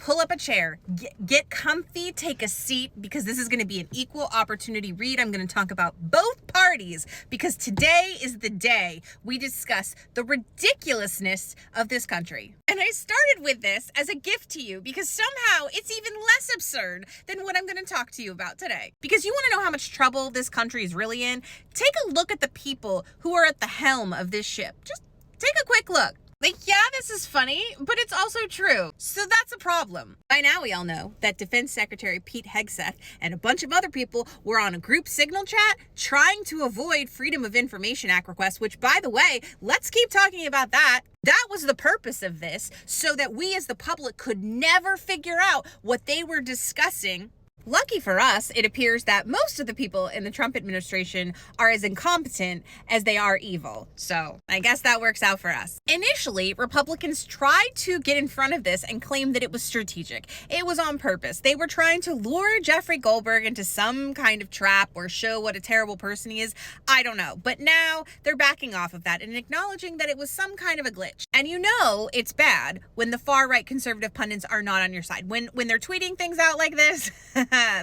pull up a chair, get comfy, take a seat, because this is going to be an equal opportunity read. I'm going to talk about both parties because today is the day we discuss the ridiculousness of this country. And I started with this as a gift to you because somehow it's even less absurd than what I'm going to talk to you about today. Because you want to know how much trouble this country is really in? Take a look at the people who are at the helm of this ship. Just take a quick look. Like, yeah, this is funny, but it's also true. So that's a problem. By now, we all know that Defense Secretary Pete Hegseth and a bunch of other people were on a group signal chat trying to avoid Freedom of Information Act requests, which, by the way, let's keep talking about that. That was the purpose of this, so that we as the public could never figure out what they were discussing. Lucky for us, it appears that most of the people in the Trump administration are as incompetent as they are evil. So I guess that works out for us. Initially, Republicans tried to get in front of this and claim that it was strategic. It was on purpose. They were trying to lure Jeffrey Goldberg into some kind of trap or show what a terrible person he is. I don't know. But now they're backing off of that and acknowledging that it was some kind of a glitch. And you know it's bad when the far-right conservative pundits are not on your side. When they're tweeting things out like this,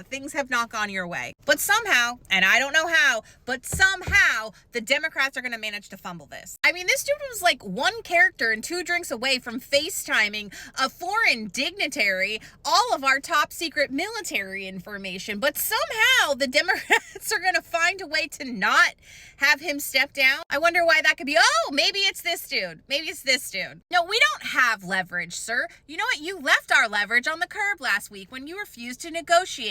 things have not gone your way. But somehow, and I don't know how, but somehow the Democrats are going to manage to fumble this. I mean, this dude was like one character and 2 drinks away from FaceTiming a foreign dignitary all of our top secret military information. But somehow the Democrats are going to find a way to not have him step down. I wonder why that could be. Oh, maybe it's this dude. Maybe it's this dude. No, we don't have leverage, sir. You know what? You left our leverage on the curb last week when you refused to negotiate,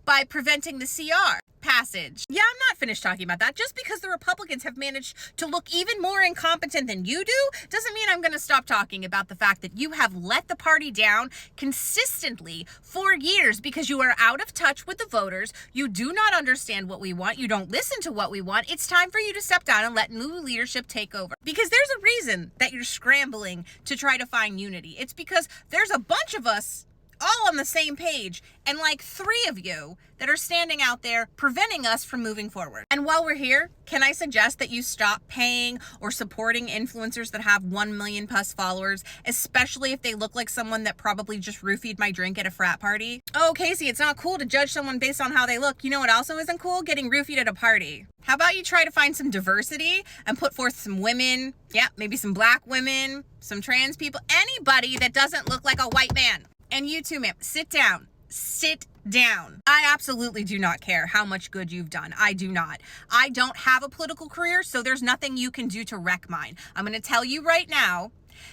by preventing the CR passage. Yeah, I'm not finished talking about that. Just because the Republicans have managed to look even more incompetent than you do doesn't mean I'm going to stop talking about the fact that you have let the party down consistently for years because you are out of touch with the voters. You do not understand what we want. You don't listen to what we want. It's time for you to step down and let new leadership take over. Because there's a reason that you're scrambling to try to find unity. It's because there's a bunch of us all on the same page, and like 3 of you that are standing out there preventing us from moving forward. And while we're here, can I suggest that you stop paying or supporting influencers that have 1 million plus followers, especially if they look like someone that probably just roofied my drink at a frat party? Oh, Casey, it's not cool to judge someone based on how they look. You know what also isn't cool? Getting roofied at a party. How about you try to find some diversity and put forth some women, maybe some black women, some trans people, anybody that doesn't look like a white man. And you too, ma'am, sit down. Sit down. I absolutely do not care how much good you've done. I do not. I don't have a political career, so there's nothing you can do to wreck mine. I'm going to tell you right now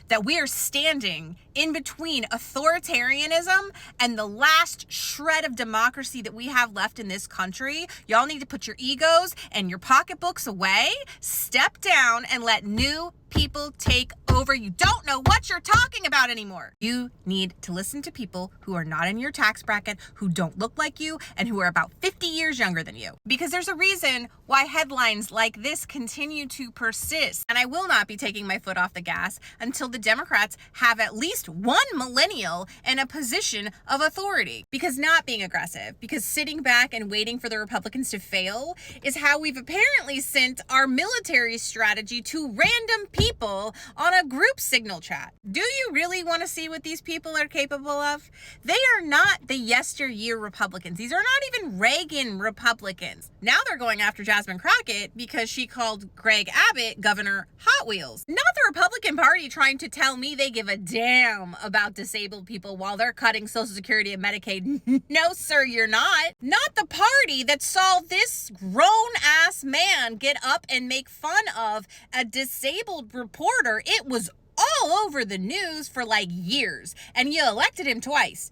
that we are standing in between authoritarianism and the last shred of democracy that we have left in this country. Y'all need to put your egos and your pocketbooks away, step down, and let new people take over. You don't know what you're talking about anymore. You need to listen to people who are not in your tax bracket, who don't look like you, and who are about 50 years younger than you. Because there's a reason why headlines like this continue to persist. And I will not be taking my foot off the gas until the Democrats have at least one millennial in a position of authority. Because not being aggressive, because sitting back and waiting for the Republicans to fail is how we've apparently sent our military strategy to random people on a group signal chat. Do you really want to see what these people are capable of? They are not the yesteryear Republicans. These are not even Reagan Republicans. Now they're going after Jasmine Crockett because she called Greg Abbott Governor Hot Wheels. Not the Republican Party trying to tell me they give a damn about disabled people while they're cutting Social Security and Medicaid. No, sir, you're not. Not the party that saw this grown-ass man get up and make fun of a disabled reporter. It was all over the news for like years, and you elected him twice.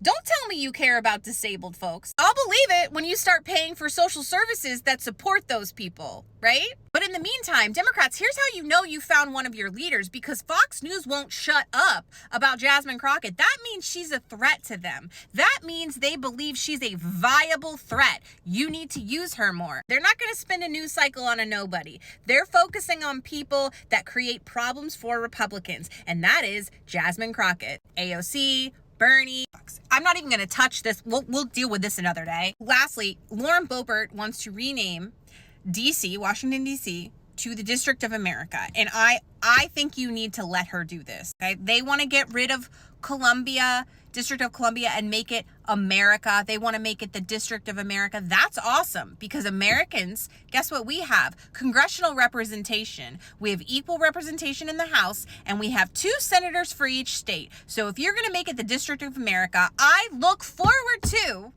Don't tell me you care about disabled folks. I'll believe it when you start paying for social services that support those people, right? But in the meantime, Democrats, here's how you know you found one of your leaders, because Fox News won't shut up about Jasmine Crockett. That means she's a threat to them. That means they believe she's a viable threat. You need to use her more. They're not going to spend a news cycle on a nobody. They're focusing on people that create problems for Republicans, and that is Jasmine Crockett, AOC, Bernie. I'm not even going to touch this. We'll deal with this another day. Lastly, Lauren Boebert wants to rename DC, Washington, DC, to the District of America. And I think you need to let her do this. Okay? They want to get rid of Columbia, District of Columbia, and make it America. They want to make it the District of America. That's awesome, because Americans, guess what we have? Congressional representation. We have equal representation in the House, and we have 2 senators for each state. So if you're going to make it the District of America, I look forward to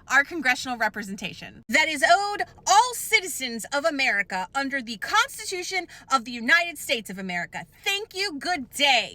our congressional representation that is owed all citizens of America under the Constitution of the United States of America. Thank you. Good day.